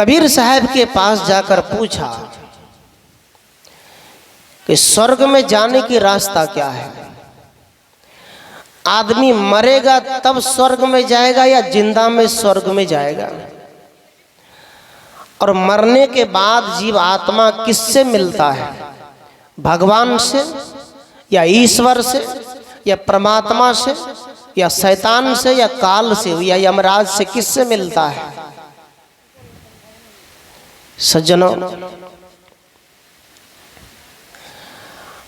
कबीर साहब के पास जाकर पूछा कि स्वर्ग में जाने की रास्ता क्या है? आदमी मरेगा तब स्वर्ग में जाएगा या जिंदा में स्वर्ग में जाएगा? और मरने के बाद जीव आत्मा किससे मिलता है? भगवान से या ईश्वर से या परमात्मा से या शैतान से या काल से या यमराज से? किससे मिलता है? सज्जनों,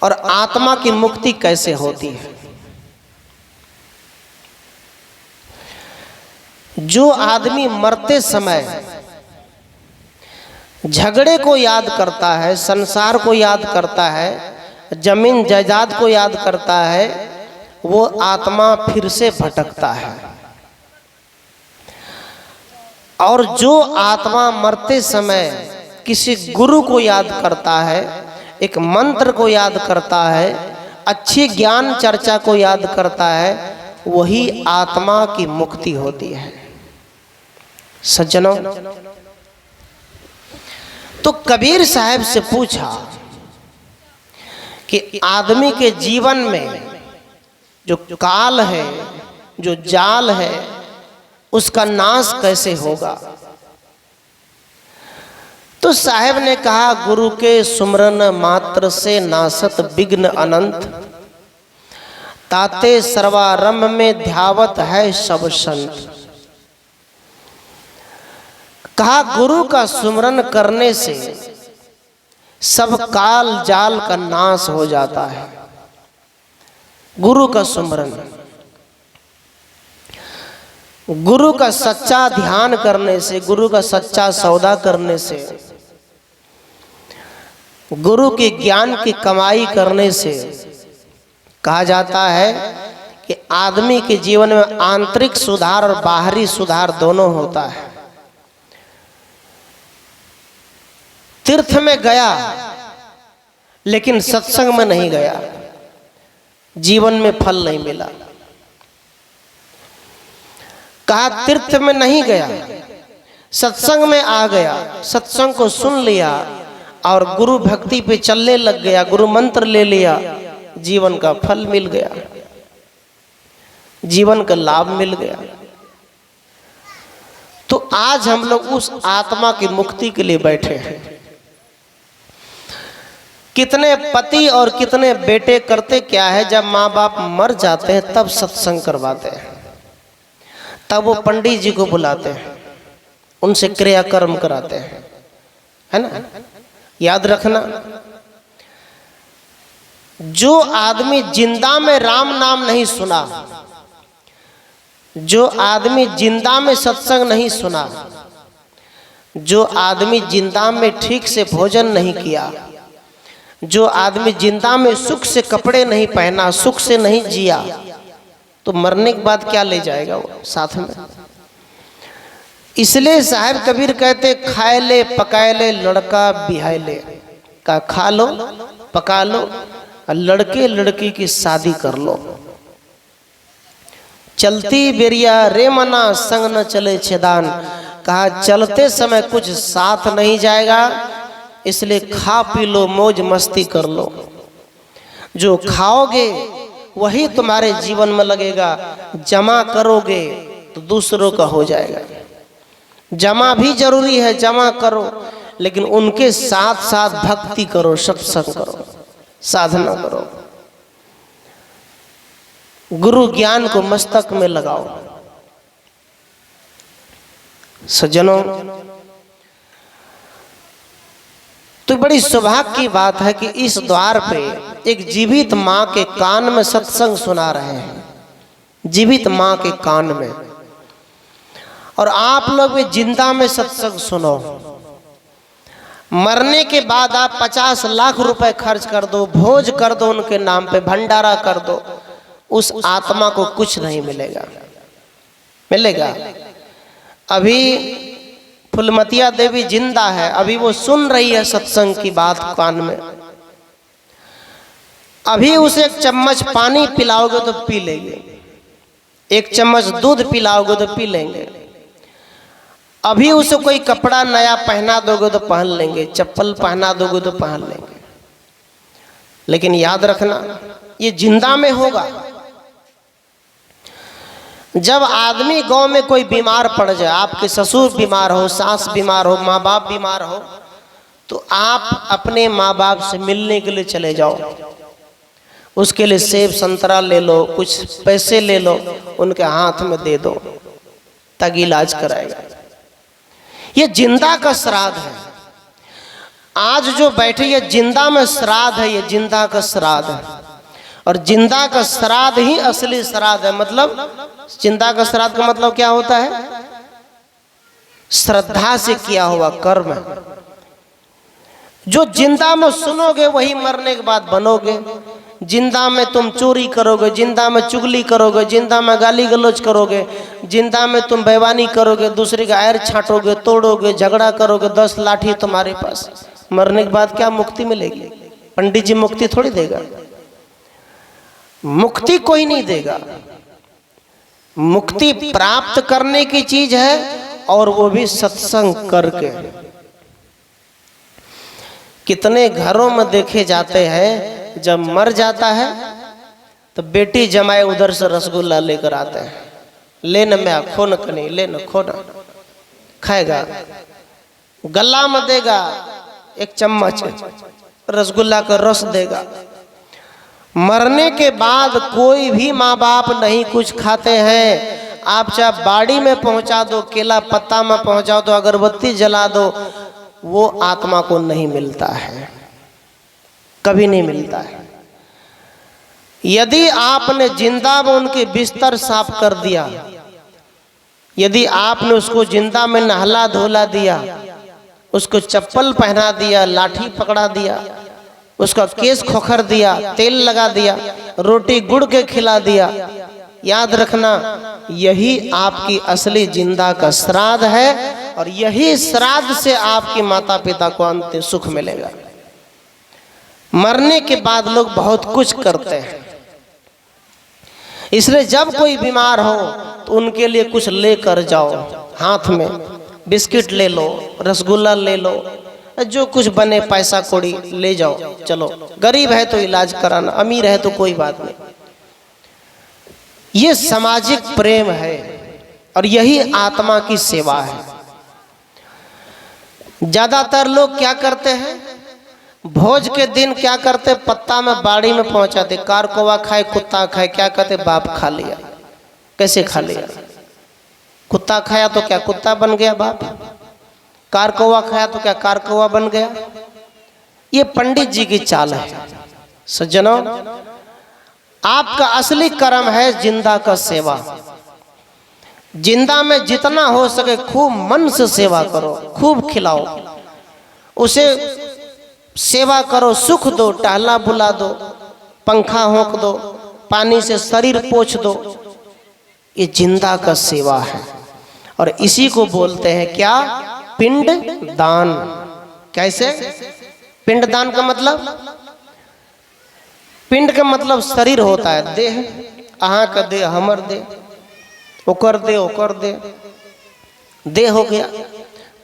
और आत्मा की मुक्ति कैसे होती है? जो आदमी मरते समय झगड़े को याद करता है, संसार को याद करता है, जमीन जायदाद को याद करता है, वो आत्मा फिर से भटकता है। और जो आत्मा मरते समय किसी गुरु को याद करता है, एक मंत्र को याद करता है, अच्छी ज्ञान चर्चा को याद करता है, वही आत्मा की मुक्ति होती है। सज्जनों, तो कबीर साहब से पूछा कि आदमी के जीवन में जो काल है, जो जाल है, उसका नाश कैसे होगा? तो साहब ने कहा, गुरु के सुमरन मात्र से नासत विघ्न अनंत, ताते सर्वारंभ में ध्यावत है सब संत। कहा, गुरु का सुमरन करने से सब काल जाल का नाश हो जाता है। गुरु का सुमरन, गुरु का सच्चा ध्यान करने से, गुरु का सच्चा सौदा करने से, गुरु के ज्ञान की कमाई करने से कहा जाता है कि आदमी के जीवन में आंतरिक सुधार और बाहरी सुधार दोनों होता है। तीर्थ में गया लेकिन सत्संग में नहीं गया, जीवन में फल नहीं मिला। कहा, तीर्थ में नहीं गया, सत्संग में आ गया, सत्संग को सुन लिया और गुरु भक्ति पे चलने लग गया, गुरु मंत्र ले लिया, जीवन का फल मिल गया, जीवन का लाभ मिल गया। तो आज हम लोग उस आत्मा की मुक्ति के लिए बैठे हैं। कितने पति और कितने बेटे करते क्या है, जब माँ बाप मर जाते हैं तब सत्संग करवाते हैं, तब वो पंडित जी को बुलाते हैं, उनसे क्रियाकर्म कराते हैं, है ना? याद रखना, जो आदमी जिंदा में राम नाम नहीं सुना, जो आदमी जिंदा में सत्संग नहीं सुना, जो आदमी जिंदा में ठीक से भोजन नहीं किया, जो आदमी जिंदा में सुख से कपड़े नहीं पहना, सुख से नहीं जिया, तो मरने के बाद क्या ले जाएगा वो साथ में? इसलिए साहब कबीर कहते, खाए ले पकाए ले लड़का बिहाय ले। का खा लो, पका लो और लड़के लड़की की शादी कर लो। चलती बेरिया रे मना संग न चले छेदान। कहा, चलते समय कुछ साथ नहीं जाएगा, इसलिए खा पी लो, मौज मस्ती कर लो। जो खाओगे वही तुम्हारे जीवन में लगेगा, जमा करोगे तो दूसरों का हो जाएगा। जमा भी जरूरी है, जमा करो, लेकिन उनके साथ साथ भक्ति करो, सत्संग करो, साधना करो, गुरु ज्ञान को मस्तक में लगाओ। सज्जनों, तो बड़ी सौभाग्य की बात है कि इस द्वार पे एक जीवित माँ के कान में सत्संग सुना रहे हैं, जीवित माँ के कान में। और आप लोग भी जिंदा में सत्संग सुनो। मरने के बाद आप 50 लाख रुपए खर्च कर दो, भोज कर दो, उनके नाम पे भंडारा कर दो, उस आत्मा को कुछ नहीं मिलेगा। मिलेगा? अभी फुलमतिया देवी जिंदा है, अभी वो सुन रही है सत्संग की बात कान में। अभी उसे एक चम्मच पानी पिलाओगे तो पी लेंगे, एक चम्मच दूध पिलाओगे तो पी लेंगे। अभी उसे कोई कपड़ा नया पहना दोगे तो पहन लेंगे, चप्पल पहना दोगे तो पहन लेंगे, लेकिन याद रखना ये जिंदा में होगा। जब आदमी गांव में कोई बीमार पड़ जाए, आपके ससुर बीमार हो, सास बीमार हो, माँ बाप बीमार हो, तो आप अपने माँ बाप से मिलने के लिए चले जाओ। उसके लिए सेब संतरा ले लो, कुछ पैसे ले लो, उनके हाथ में दे दो ताकि इलाज कराएगा। ये जिंदा का श्राद्ध है। आज जो बैठे ये जिंदा में श्राद्ध है, ये जिंदा का श्राद्ध है। और जिंदा का श्राद्ध ही असली श्राद्ध है। मतलब जिंदा का श्राद्ध का मतलब क्या होता है? श्रद्धा से किया हुआ कर्म। जो जिंदा में सुनोगे वही मरने के बाद बनोगे। जिंदा में तुम चोरी करोगे, जिंदा में चुगली करोगे, जिंदा में गाली गलौज करोगे, जिंदा में तुम बेईमानी करोगे, दूसरे का पैर छाटोगे, तोड़ोगे, झगड़ा करोगे, 10 लाठी तुम्हारे पास, मरने के बाद क्या मुक्ति मिलेगी? पंडित जी मुक्ति थोड़ी देगा, मुक्ति कोई नहीं देगा। मुक्ति प्राप्त करने की चीज है, और वो भी सत्संग करके। कितने घरों में देखे जाते हैं, जब मर जाता है तो बेटी जमाए उधर से रसगुल्ला लेकर आते हैं, ले न मैं खो न कनी, ले न खो न, खाएगा, गला में देगा, एक चम्मच रसगुल्ला का रस देगा। मरने के बाद कोई भी माँ बाप नहीं कुछ खाते हैं। आप चाहे बाड़ी में पहुंचा दो, केला पत्ता में पहुंचा दो, अगरबत्ती जला दो, वो आत्मा को नहीं मिलता है, कभी नहीं मिलता है। यदि आपने जिंदा में उनके बिस्तर साफ कर दिया, यदि आपने उसको जिंदा में नहला धोला दिया, उसको चप्पल पहना दिया, लाठी पकड़ा दिया, उसका केस खोखर दिया, तेल लगा दिया, रोटी गुड़ के खिला दिया, याद रखना यही आपकी असली जिंदा का श्राद्ध है। और यही श्राद्ध से आपके माता पिता को अंतिम सुख मिलेगा। मरने के बाद लोग बहुत कुछ करते हैं, इसलिए जब कोई बीमार हो तो उनके लिए कुछ लेकर जाओ। हाथ में बिस्किट ले लो, रसगुल्ला ले लो, जो कुछ बने पैसा कौड़ी ले जाओ। चलो, गरीब है तो इलाज कराना, अमीर है तो कोई बात नहीं। ये सामाजिक प्रेम है और यही आत्मा की सेवा है। ज्यादातर लोग क्या करते हैं, भोज के दिन क्या करते, पत्ता में बाड़ी में पहुंचाते, कार कौवा खाए कुत्ता खाए, क्या कहते, बाप खा लिया। कैसे खा लिया? कुत्ता खाया तो क्या कुत्ता बन गया बाप, कार कौवा खाया तो क्या कार कौवा बन गया। ये पंडित जी की चाल है। सज्जनों, आपका असली कर्म है जिंदा का सेवा। जिंदा में जितना हो सके खूब मन से सेवा करो, खूब खिलाओ, उसे सेवा करो, सुख दो, टहला बुला दो, पंखा होंक दो, पानी से शरीर पोंछ दो। ये जिंदा का सेवा है और इसी को बोलते हैं क्या, पिंड दान। कैसे? पिंड दान का मतलब, पिंड का मतलब शरीर होता है, देह, अहाँ का देह, हमर देह, ओकर दे, ओकर दे, दे हो गया।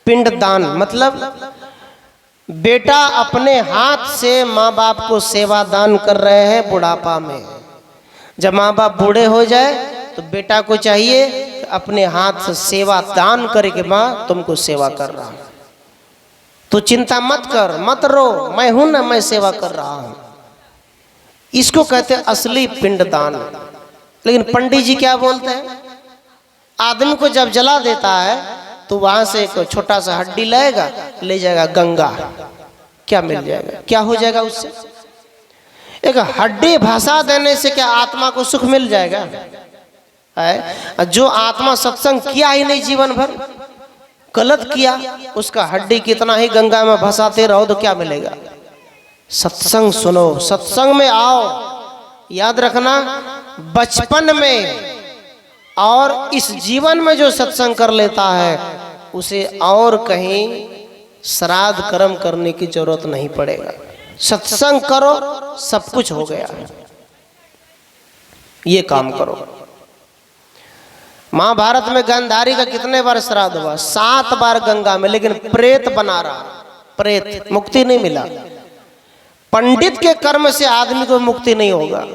पिंड दान मतलब बेटा अपने हाथ से माँ बाप को सेवा दान कर रहे हैं बुढ़ापा में। जब माँ बाप बूढ़े हो जाए तो बेटा को चाहिए अपने हाथ से सेवा दान करे कि माँ तुमको सेवा कर रहा हूँ, तो चिंता मत कर, मत रो, मैं हूं ना, मैं सेवा कर रहा हूं। इसको कहते हैं असली पिंडदान। लेकिन पंडित जी क्या बोलते हैं, आदमी को जब जला देता है तो वहां से एक छोटा सा हड्डी लाएगा, ले जाएगा गंगा, क्या मिल जाएगा, क्या हो जाएगा उससे? एक हड्डी भसा देने से क्या आत्मा को सुख मिल जाएगा? है जो आत्मा सत्संग किया ही नहीं जीवन भर, गलत किया, उसका हड्डी कितना ही गंगा में भसाते रहो तो क्या मिलेगा? सत्संग सुनो, सत्संग में आओ। याद रखना, बचपन में और इस जीवन में जो सत्संग कर लेता है उसे और कहीं श्राद्ध कर्म करने की जरूरत नहीं पड़ेगा। सत्संग करो, सब कुछ हो गया। ये काम करो। महाभारत में गांधारी का कितने बार श्राद्ध हुआ? 7 बार गंगा में, लेकिन प्रेत बना रहा, प्रेत, मुक्ति नहीं मिला। पंडित के कर्म से आदमी को मुक्ति नहीं होगा।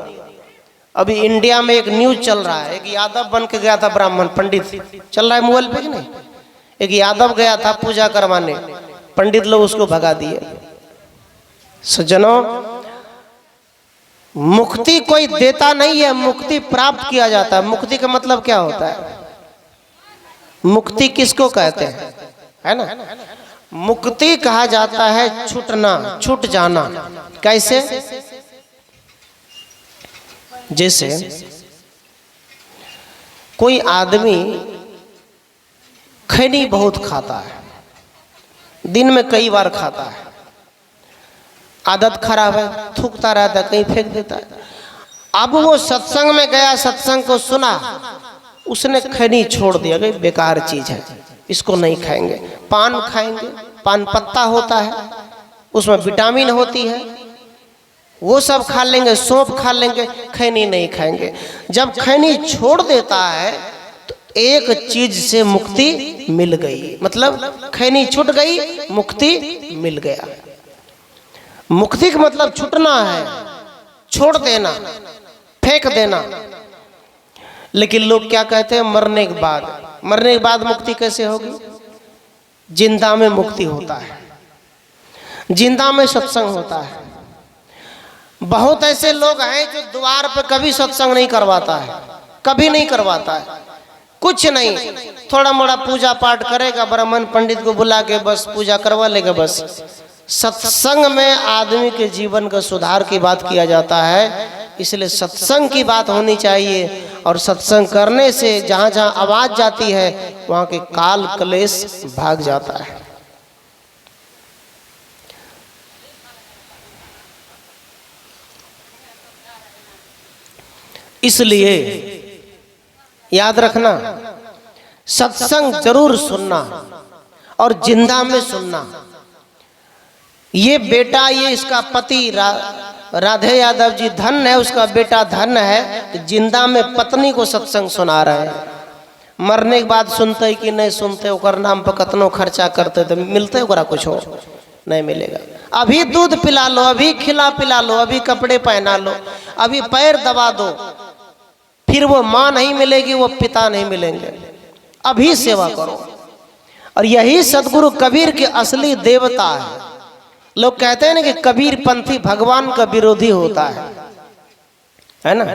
अभी इंडिया में एक न्यूज चल रहा है, एक यादव बन के गया था ब्राह्मण, पंडित चल रहा है मोबाइल पे कि नहीं, एक यादव गया था पूजा करवाने, पंडित लोग उसको भगा दिए। सज्जनों, मुक्ति कोई देता नहीं है, मुक्ति प्राप्त किया जाता है। मुक्ति का मतलब क्या होता है? मुक्ति किसको कहते हैं, है ना? मुक्ति कहा जाता है छूटना, छूट जाना। कैसे? जैसे कोई आदमी खैनी बहुत खाता है, दिन में कई बार खाता है, आदत खराब है, थूकता रहता है, कहीं फेंक देता है। अब वो सत्संग में गया, सत्संग को सुना, उसने खैनी छोड़ दिया, गई बेकार चीज है, इसको नहीं खाएंगे। पान खाएंगे, पान पत्ता होता है, उसमें विटामिन होती है, वो सब खा लेंगे, सौंफ खा लेंगे, खैनी नहीं खाएंगे। जब खैनी छोड़ देता है तो एक चीज से मुक्ति मिल गई, मतलब खैनी छूट गई, मुक्ति मिल गया। मुक्ति का मतलब छूटना है, छोड़ देना, फेंक देना। लेकिन लोग क्या कहते हैं? मरने के बाद, मरने के बाद मुक्ति कैसे होगी? जिंदा में मुक्ति होता है, जिंदा में सत्संग होता है। बहुत ऐसे लोग हैं जो द्वार पे कभी सत्संग नहीं करवाता है, कभी नहीं करवाता है, कुछ नहीं, थोड़ा मोड़ा पूजा पाठ करेगा, ब्राह्मण पंडित को बुला के बस पूजा करवा लेगा, बस। सत्संग में आदमी के जीवन का सुधार की बात किया जाता है, इसलिए सत्संग की बात होनी चाहिए। और सत्संग करने से जहाँ जहाँ आवाज जाती है वहाँ के काल क्लेश भाग जाता है। इसलिए याद रखना, सत्संग जरूर सुनना और जिंदा में सुनना। ये बेटा, ये इसका पति राधे यादव जी धन है, उसका बेटा धन है, जिंदा में पत्नी को सत्संग सुना रहे हैं। मरने के बाद सुनते कि नहीं सुनते, ओकर नाम पर कतनो खर्चा करते तो मिलते ओकरा कुछ हो नहीं मिलेगा। अभी दूध पिला लो, अभी खिला पिला लो, अभी कपड़े पहना लो, अभी पैर दबा दो, फिर वो माँ नहीं मिलेगी, वो पिता नहीं मिलेंगे। अभी सेवा करो। और यही सदगुरु कबीर के असली देवता है। लोग कहते हैं ना कि कबीर पंथी भगवान का विरोधी होता है ना?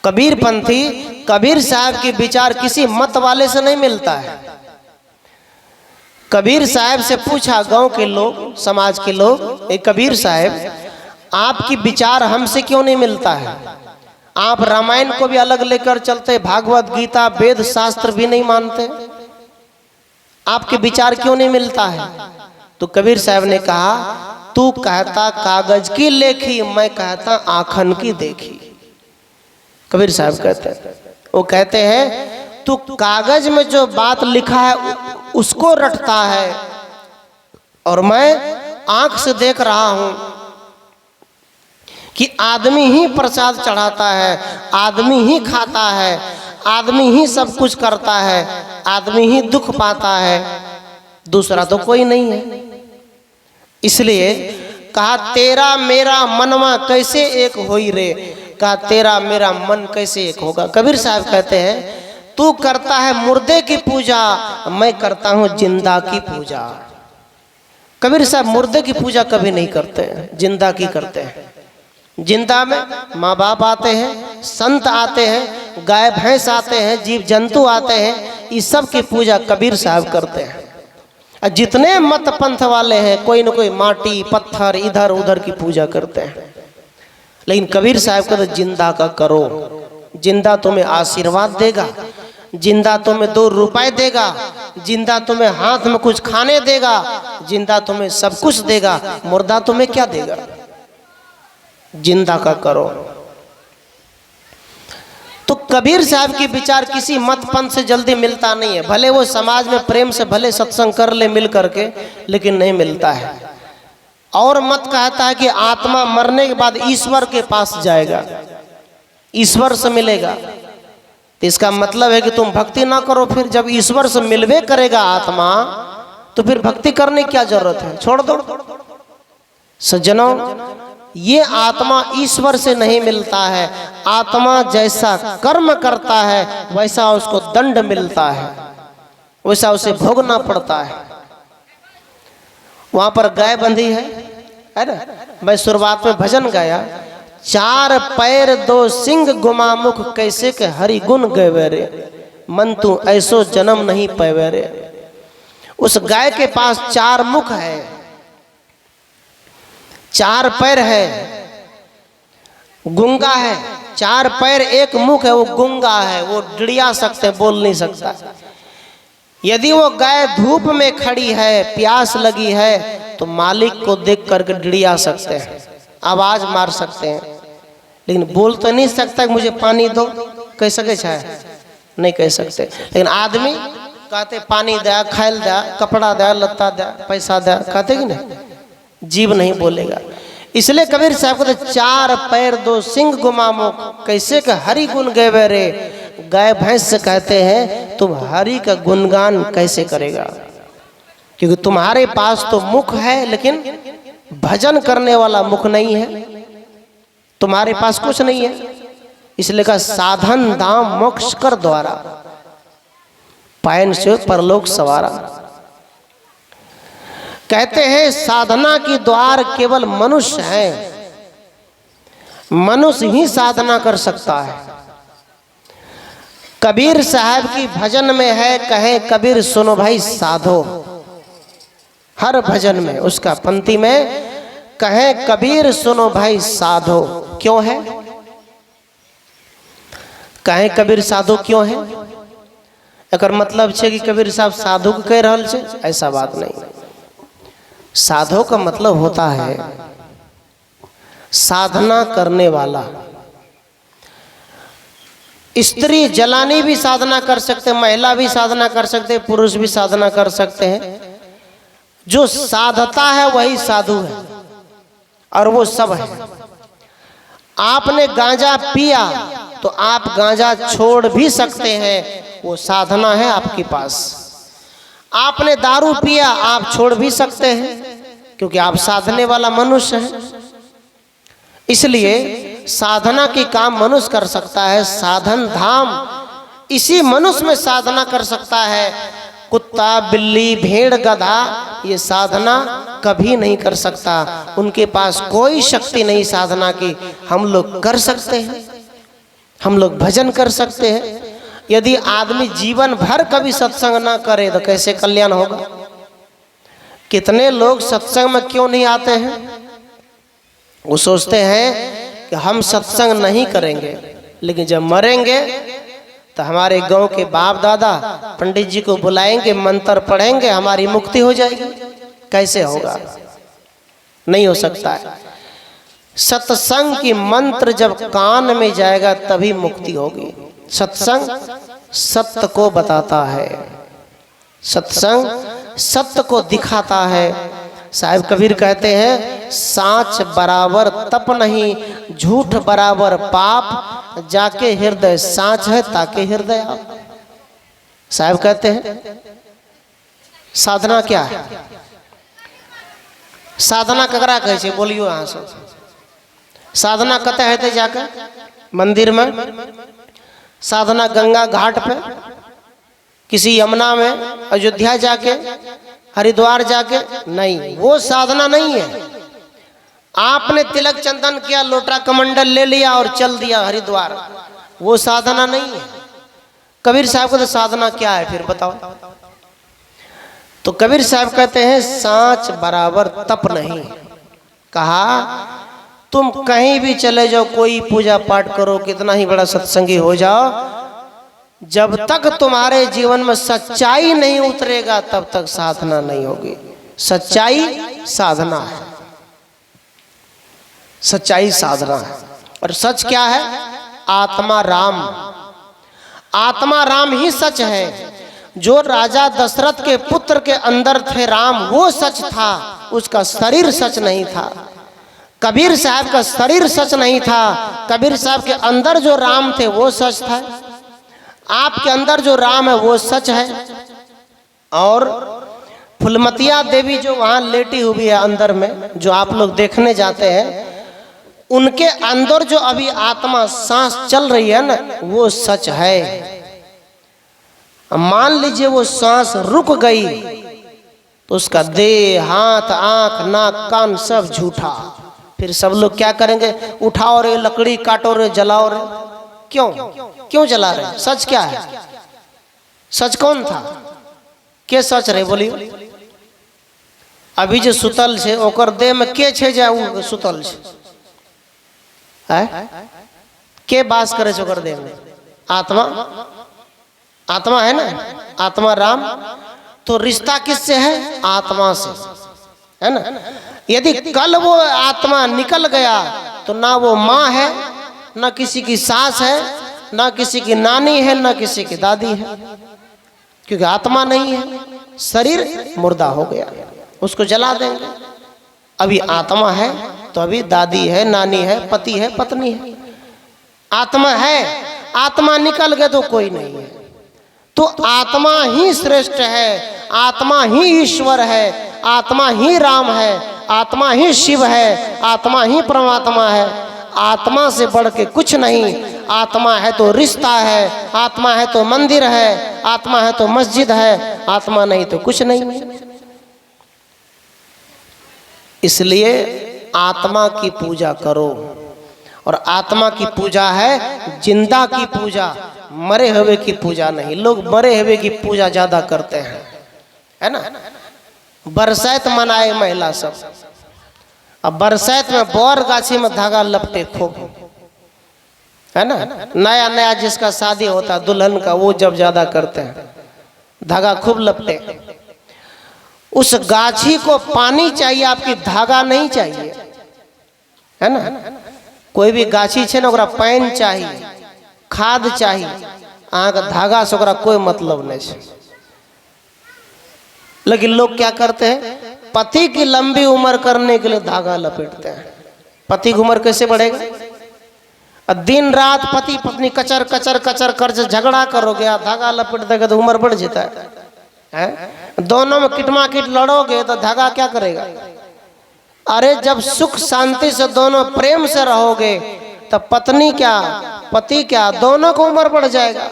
कबीर पंथी, कबीर साहब के विचार किसी मत वाले से नहीं मिलता है। कबीर साहब से पूछा गांव के लोग, समाज के लोग, एक कबीर साहब, आपकी विचार हमसे क्यों नहीं मिलता है? आप रामायण को भी अलग लेकर चलते, भागवत गीता वेद शास्त्र भी नहीं मानते, आपके विचार क्यों नहीं मिलता है? तो कबीर साहब ने कहा, तू कहता कागज की लेखी, मैं कहता आखन की देखी। कबीर साहब कहते हैं, वो कहते हैं तू कागज में जो बात लिखा है उसको रटता है, और मैं आंख से देख रहा हूं कि आदमी ही प्रसाद चढ़ाता है, आदमी ही खाता है, आदमी ही सब कुछ करता है, आदमी ही दुख पाता है, दूसरा तो कोई नहीं है। इसलिए कहा, तेरा मेरा मनवा कैसे एक होई रे, कहा तेरा मेरा मन कैसे एक होगा। कबीर साहब कहते हैं, तू करता है मुर्दे की पूजा, मैं करता हूं जिंदा की पूजा। कबीर साहब मुर्दे की पूजा कभी नहीं करते, जिंदा की करते हैं। जिंदा में माँ बाप आते हैं, संत आते हैं, गाय भैंस आते हैं, जीव जंतु आते हैं, इस सब की पूजा कबीर साहब करते हैं। जितने मत पंथ वाले हैं, कोई न कोई माटी पत्थर इधर उधर की पूजा करते हैं। लेकिन कबीर साहब का तो जिंदा का करो, जिंदा तुम्हें आशीर्वाद देगा, जिंदा तुम्हें 2 रुपए देगा, जिंदा तुम्हें हाथ में कुछ खाने देगा, जिंदा तुम्हें सब कुछ देगा, मुर्दा तुम्हें क्या देगा? जिंदा का करो। तो कबीर साहब की विचार किसी मत पंथ से जल्दी मिलता नहीं है, भले वो समाज में प्रेम से भले सत्संग कर ले मिल करके, लेकिन नहीं मिलता है। और मत कहता है कि आत्मा मरने के बाद ईश्वर के पास जाएगा, ईश्वर से मिलेगा, तो इसका मतलब है कि तुम भक्ति ना करो। फिर जब ईश्वर से मिलवे करेगा आत्मा तो फिर भक्ति करने की क्या जरूरत है, छोड़ दो। सज्जनों, ये आत्मा ईश्वर से नहीं मिलता है। आत्मा जैसा कर्म करता है वैसा उसको दंड मिलता है, वैसा उसे भोगना पड़ता है। वहां पर गाय बंधी है ना। मैं शुरुआत में भजन गाया, 4 पैर 2 सिंह गुमा मुख, कैसे के हरि गुण गवे रे, मन तू ऐसो जन्म नहीं पैवे रे। उस गाय के पास 4 मुख है, 4 पैर है, गूंगा है। 4 पैर 1 मुख है, वो गूंगा है, वो डिड़िया सकते, बोल नहीं सकता। यदि वो गाय धूप में खड़ी है, प्यास लगी है, तो मालिक को देख करके डिड़िया सकते हैं, आवाज मार सकते हैं, लेकिन बोल तो नहीं सकता कि मुझे पानी दो। कह सके चाहे नहीं कह सकते। लेकिन आदमी कहते पानी दे, खाइल दे, कपड़ा दे, लत्ता दे, पैसा दे, कहते कि नहीं, जीव नहीं बोलेगा। इसलिए कबीर साहब कहते 4 पैर 2 सिंह गुमा मुख, कैसे का हरि गुण गवे रे। गाय भैंस से कहते हैं तुम हरि का गुणगान कैसे करेगा, क्योंकि तुम्हारे पास तो मुख है लेकिन भजन करने वाला मुख नहीं है, तुम्हारे पास कुछ नहीं है। इसलिए कहा साधन दाम मोक्ष कर द्वारा, पायन से परलोक सवारा। कहते हैं साधना की द्वार केवल मनुष्य है, मनुष्य ही साधना कर सकता है। कबीर साहब की भजन में है, कहे कबीर सुनो भाई साधो, हर भजन में उसका पंक्ति में कहे कबीर सुनो भाई साधो। क्यों है, कहे कबीर साधो क्यों है? एकर मतलब है कि कबीर साहब साधु को कह रहल छे, ऐसा बात नहीं। साधु का मतलब होता है साधना करने वाला। स्त्री जलानी भी साधना कर सकते हैं, महिला भी साधना कर सकते हैं, पुरुष भी साधना कर सकते हैं। जो साधता है वही साधु है, और वो सब है। आपने गांजा पिया तो आप गांजा छोड़ भी सकते हैं, वो साधना है आपके पास। आपने दारू पिया आप छोड़ भी सकते हैं, क्योंकि आप साधने वाला मनुष्य हैं। इसलिए साधना की काम मनुष्य कर सकता है, साधन धाम इसी मनुष्य में साधना कर सकता है। कुत्ता बिल्ली भेड़ गधा ये साधना कभी नहीं कर सकता, उनके पास कोई शक्ति नहीं साधना की। हम लोग कर सकते हैं, हम लोग भजन कर सकते हैं। यदि आदमी जीवन भर कभी सत्संग ना करे तो कैसे कल्याण होगा? कितने लोग सत्संग में क्यों नहीं आते हैं? वो सोचते हैं कि हम सत्संग नहीं करेंगे, लेकिन जब मरेंगे तो हमारे गांव के बाप दादा पंडित जी को बुलाएंगे, मंत्र पढ़ेंगे, हमारी मुक्ति हो जाएगी। कैसे होगा? नहीं हो सकता है। सत्संग की मंत्र जब कान में जाएगा तभी मुक्ति होगी। सत्संग सत्य को बताता है, सत्संग सत्य को दिखाता है। साहिब कबीर कहते हैं साच बराबर तप नहीं, झूठ बराबर पाप, जाके हृदय साच है ताके हृदय आप। साहिब कहते हैं साधना क्या है? साधना ककरा कहे छे? बोलियो यहाँ से। साधना कते हेते जाकर मंदिर में, साधना गंगा घाट पे, किसी यमुना में, अयोध्या जाके, हरिद्वार जाके? नहीं, वो साधना नहीं है। आपने तिलक चंदन किया, लोटा कमंडल ले लिया और चल दिया हरिद्वार, वो साधना नहीं है। कबीर साहब को तो साधना क्या है फिर बताओ? तो कबीर साहब कहते हैं सांच बराबर तप नहीं। कहा तुम कहीं भी चले जाओ, कोई पूजा पाठ करो, कितना ही बड़ा सत्संगी हो जाओ, जब तक तुम्हारे जीवन में सच्चाई नहीं उतरेगा तब तक साधना नहीं होगी। सच्चाई साधना है, सच्चाई साधना है। और सच क्या है? आत्मा राम। आत्मा राम ही सच है। जो राजा दशरथ के पुत्र के अंदर थे राम, वो सच था, उसका शरीर सच नहीं था। कबीर साहब का शरीर सच नहीं था, कबीर साहब के अंदर जो राम थे वो सच था। आपके अंदर जो राम है वो सच है, और फुलमतिया देवी जो वहां लेटी हुई है अंदर में, जो आप लोग देखने जाते हैं, उनके अंदर जो अभी आत्मा सांस चल रही है ना, वो सच है। मान लीजिए वो सांस रुक गई तो उसका देह, हाथ, आंख, नाक, कान सब झूठा। फिर सब लोग क्या करेंगे? उठाओ रे, लकड़ी काटो रे, जलाओ रे। क्यों जला रहे? सच क्या है? सच कौन था? के सच रहे बोलिए? अभी जो सुतल छे ओकर देह में के छे जे उ सुतल छे? है के बास करे छे ओकर देह में? आत्मा। आत्मा है ना, आत्मा राम। तो रिश्ता किससे है? आत्मा से, है ना। यदि कल वो आत्मा निकल गया तो ना वो माँ है, ना किसी की सास है, ना किसी की नानी है, ना किसी की दादी है, क्योंकि आत्मा नहीं है। शरीर मुर्दा हो गया, उसको जला देंगे। अभी आत्मा है तो अभी दादी है, नानी है, पति है, पत्नी है, आत्मा है। आत्मा निकल गया तो कोई नहीं है। तो आत्मा ही श्रेष्ठ है, आत्मा ही ईश्वर है, आत्मा ही राम है, आत्मा ही शिव है, आत्मा ही परमात्मा है। आत्मा से बढ़ के कुछ नहीं। आत्मा है तो रिश्ता है, आत्मा है तो मंदिर है, आत्मा है तो मस्जिद है, आत्मा नहीं तो कुछ नहीं। इसलिए आत्मा की पूजा करो, और आत्मा की पूजा है जिंदा की पूजा, मरे हुए की पूजा नहीं। लोग मरे हुए की पूजा ज्यादा करते हैं, है ना। बरसात मनाए महिला सब, अब बरसात में बोर गाछी में धागा लपटे खूब, है ना। नया नया जिसका शादी होता है दुल्हन का, वो जब ज्यादा करते हैं, धागा खूब लपटे। उस गाछी को पानी चाहिए, आपकी धागा नहीं चाहिए, है ना। कोई भी गाछी छे ना, ओकरा पानी चाहिए, खाद चाहिए। अहाँ का धागा से ओकरा कोई मतलब नहीं है। लेकिन लोग क्या करते हैं? पति की लंबी उम्र करने के लिए धागा लपेटते हैं। पति की उम्र कैसे बढ़ेगा? दिन रात पति पत्नी कचर कचर कचर कर झगड़ा करोगे, धागा लपेट देगा तो उम्र बढ़ जाता है। दोनों में किटमा किट लड़ोगे तो धागा क्या करेगा? अरे जब सुख शांति से दोनों प्रेम से रहोगे तब पत्नी क्या, पति क्या, दोनों को उम्र बढ़ जाएगा,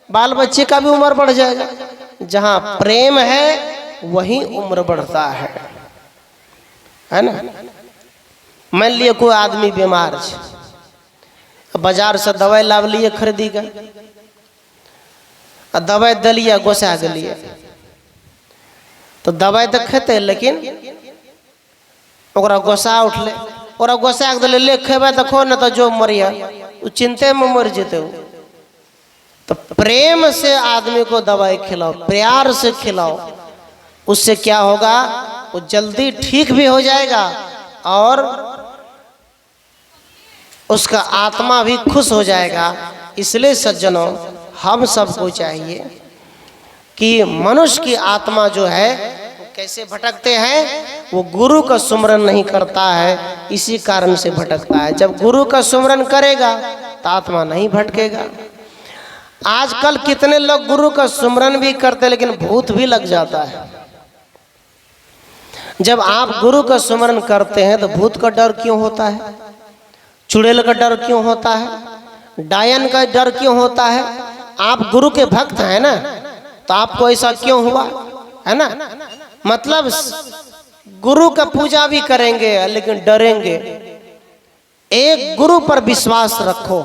बाल बच्चे का भी उम्र बढ़ जाएगा। जहां प्रेम है वहीं उम्र बढ़ता है ना। मान लिए कोई आदमी बीमार है, बाजार से दवाई लाभ लिए खरीदी का, दवाई दिलिए गोसा गलिए, तो दवाई तो खेते लेकिन ओकरा गोसा उठले, और गोसा के ले खेबे तो खो, न तो जो मरिया चिंते में मर जेते। तो प्रेम से आदमी को दवाई खिलाओ, प्यार से खिलाओ, उससे क्या होगा? वो जल्दी ठीक भी हो जाएगा और उसका आत्मा भी खुश हो जाएगा। इसलिए सज्जनों, हम सबको चाहिए कि मनुष्य की आत्मा जो है वो कैसे भटकते हैं? वो गुरु का सुमरन नहीं करता है, इसी कारण से भटकता है। जब गुरु का सुमरन करेगा तो आत्मा नहीं भटकेगा। आजकल कितने लोग गुरु का सुमरन भी करते लेकिन भूत भी लग जाता है। जब आप गुरु का सुमरन करते हैं तो भूत का डर क्यों होता है? चुड़ैल का डर क्यों होता है? डायन का डर क्यों होता है? आप गुरु के भक्त हैं ना, तो आपको ऐसा क्यों हुआ, है ना। मतलब गुरु का पूजा भी करेंगे लेकिन डरेंगे। एक गुरु पर विश्वास रखो।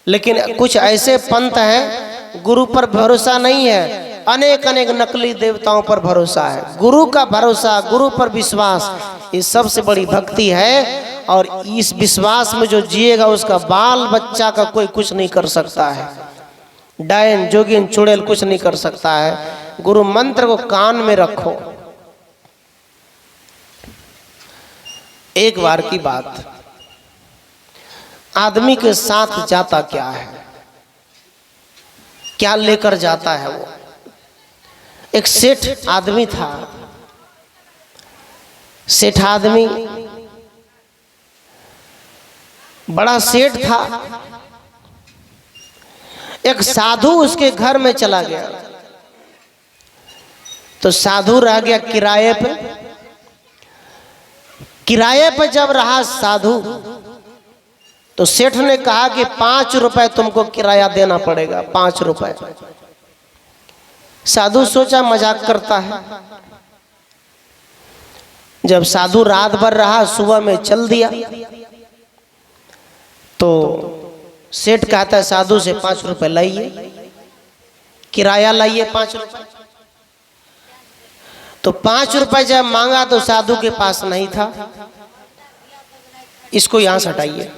लेकिन कुछ ऐसे पंथ हैं गुरु पर भरोसा नहीं है, अनेक अनेक नकली देवताओं पर भरोसा है। गुरु का भरोसा, गुरु पर विश्वास, ये सबसे बड़ी भक्ति है। और इस विश्वास में जो जिएगा उसका बाल बच्चा का कोई कुछ नहीं कर सकता है। डायन जोगिन चुड़ैल कुछ नहीं कर सकता है। गुरु मंत्र को कान में रखो। एक बार की बात, आदमी के साथ जाता क्या है, क्या लेकर जाता है वो? एक सेठ आदमी था। सेठ आदमी बड़ा सेठ था। एक साधु उसके घर में चला गया, तो साधु रह गया किराए पे। किराए पे जब रहा साधु, तो सेठ ने कहा कि 5 रुपए तुमको किराया देना पड़ेगा, 5 रुपए। साधु सोचा मजाक करता है। जब साधु रात भर रहा, सुबह में चल दिया, तो सेठ कहता है साधु से 5 रुपए लाइए, किराया लाइए 5 रुपए। तो 5 रुपए जब मांगा तो साधु के पास नहीं था। इसको यहां से हटाइए,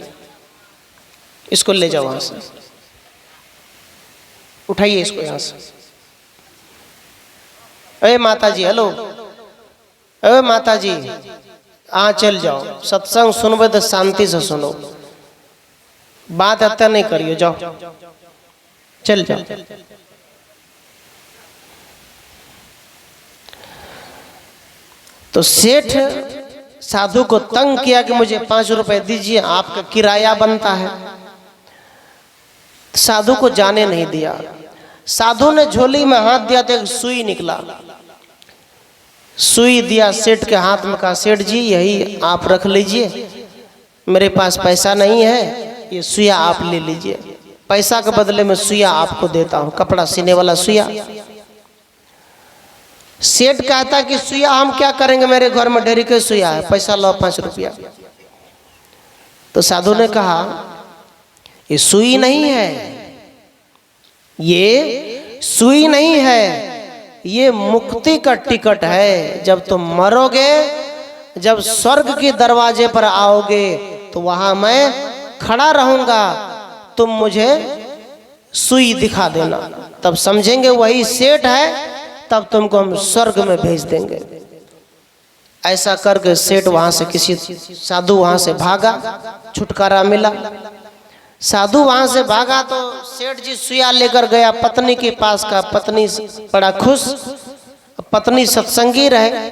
इसको ले जाओ वहां से, उठाइए इसको यहां से। अरे माता जी, हेलो, अरे माता जी, चल जाओ, सत्संग सुनबे तो शांति से सुनो, बात हत्या नहीं करियो, जाओ, चल जाओ। तो सेठ साधु को तंग किया कि मुझे 5 रुपए दीजिए, आपका किराया बनता है। साधु को जाने नहीं दिया। साधु ने झोली में हाथ दिया तो एक सुई निकला, सुई दिया सेठ के हाथ में, कहा सेठ जी यही आप रख लीजिए, मेरे पास पैसा नहीं है, ये सुइया आप ले लीजिए, पैसा के बदले में सुइया आपको देता हूं, कपड़ा सीने वाला सुइया। सेठ कहता कि सुइया हम क्या करेंगे, मेरे घर में ढेरी के सुइया है, पैसा लो 5 रुपया। तो साधु ने कहा ये सुई नहीं है, ये सुई नहीं है, ये मुक्ति का टिकट है। जब तुम मरोगे, जब स्वर्ग के दरवाजे पर आओगे, तो वहां मैं खड़ा रहूंगा, तुम मुझे सुई दिखा देना, तब समझेंगे वही सेठ है, तब तुमको हम स्वर्ग में भेज देंगे। ऐसा करके सेठ वहां से, किसी साधु वहां से भागा, छुटकारा मिला। साधु वहां से भागा तो सेठ जी सुइया लेकर गया पत्नी के पास का। पत्नी बड़ा खुश, पत्नी सत्संगी रहे,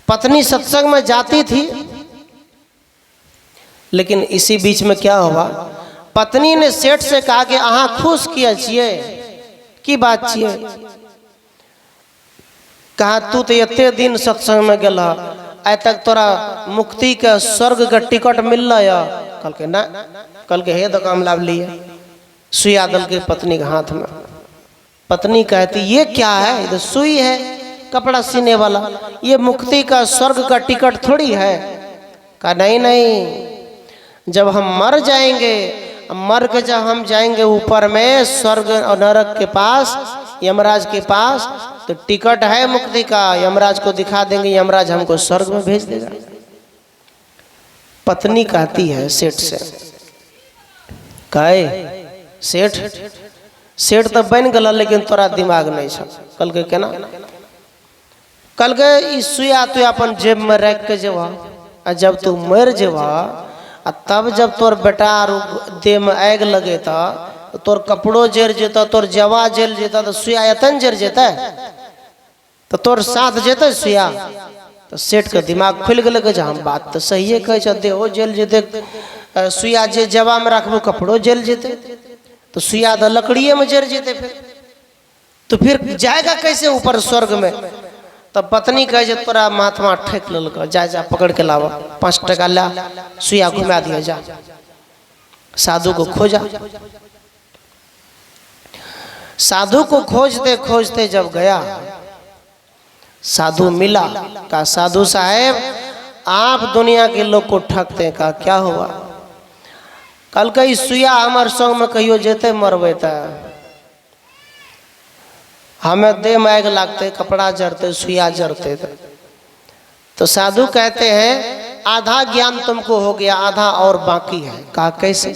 पत्नी सत्संग में जाती थी। लेकिन इसी बीच में क्या हुआ, पत्नी ने सेठ से कहा कि अहाँ खुश किया छिए की बात छिए। कहा तू तो इतने दिन सत्संग में गल, आय तक तोरा मुक्ति के स्वर्ग का टिकट मिल रहा। कल के ना, कल के हे तो काम लाभ लिए, सुइया दल के पत्नी के हाथ में। पत्नी कहती ये क्या है, ये तो सुई है, कपड़ा सीने वाला, ये मुक्ति का स्वर्ग का टिकट थोड़ी है। कहा नहीं नहीं, जब हम मर जाएंगे, मर के जब हम जाएंगे ऊपर में स्वर्ग और नरक के पास, यमराज के पास, तो टिकट है मुक्ति का, यमराज को दिखा देंगे, यमराज हमको स्वर्ग में भेज देगा। पत्नी कहती है सेठ से, कहे सेठ, सेठ तो बन गला लेकिन तोरा दिमाग नहीं छ। कल के केना, कल के सुइया तू अपन जेब में रख के जेबा, जब तू मर जेबा, तब जब तोर बेटा देह में आग लगे था, तो तोर कपड़ो जर जेता, तोर जवा जल जेता, तो सुइया यतन जर जेता, तो तोर साथ जेता सुइया। तो सेठ का दिमाग खुल गल कि हम बात तो सही है, कहे देहो जल जेते, सुइया जे जवा में रखबो कपड़ो जल जेते, तो सुइया तो लकड़िए में जर जेते, तो फिर जाएगा कैसे ऊपर स्वर्ग में। तब पत्नी कहे तोरा महात्मा ठेक ललक, जा जा पकड़ के लावा, 5 टका ला, सुइया घुमा दिया जा। साधु को खोजा, साधु को खोजते खोजते जब गया, साधु मिला। कहा साधु साहेब आप दुनिया के लोग को ठगते हैं। कहा क्या हुआ। कल कई सुइया हमार संग में कहियो जेते मरबे त हमें देह में आग लगते, कपड़ा जरते, सुइया जरते। तो साधु कहते हैं आधा ज्ञान तुमको हो गया, आधा और बाकी है। कहा कैसे।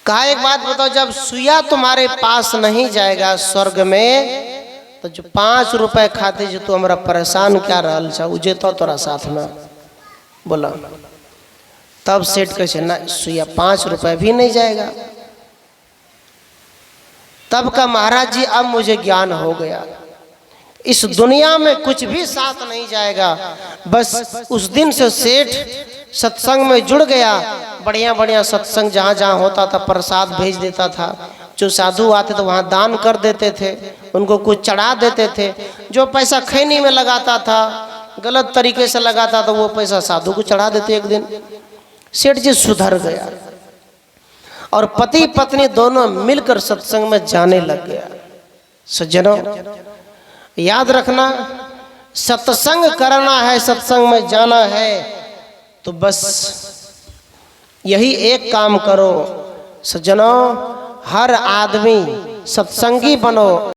कहा एक बात बताओ, जब सुइया तुम्हारे पास नहीं जाएगा स्वर्ग में, तो जो 5 रुपए खाते जो तू हमारा परेशान क्या रहल छ, उ जेतो तोरा साथ में। बोला तब सेठ कहे ना, सुइया 5 रुपए भी नहीं जाएगा। तब का महाराज जी अब मुझे ज्ञान हो गया, इस दुनिया में कुछ भी साथ नहीं जाएगा। बस उस दिन से सेठ सत्संग में जुड़ गया, बढ़िया बढ़िया सत्संग जहाँ जहाँ होता था प्रसाद भेज देता था। जो साधु आते तो वहाँ दान कर देते थे, उनको कुछ चढ़ा देते थे। जो पैसा खैनी में लगाता था, गलत तरीके से लगाता था, वो पैसा साधु को चढ़ा देते। एक दिन सेठ जी सुधर गया और पति पत्नी दोनों मिलकर सत्संग में जाने लग गया। सज्जनों, याद रखना, सत्संग करना है, सत्संग में जाना है तो बस यही एक काम करो। सज्जनों, हर आदमी सत्संगी बनो।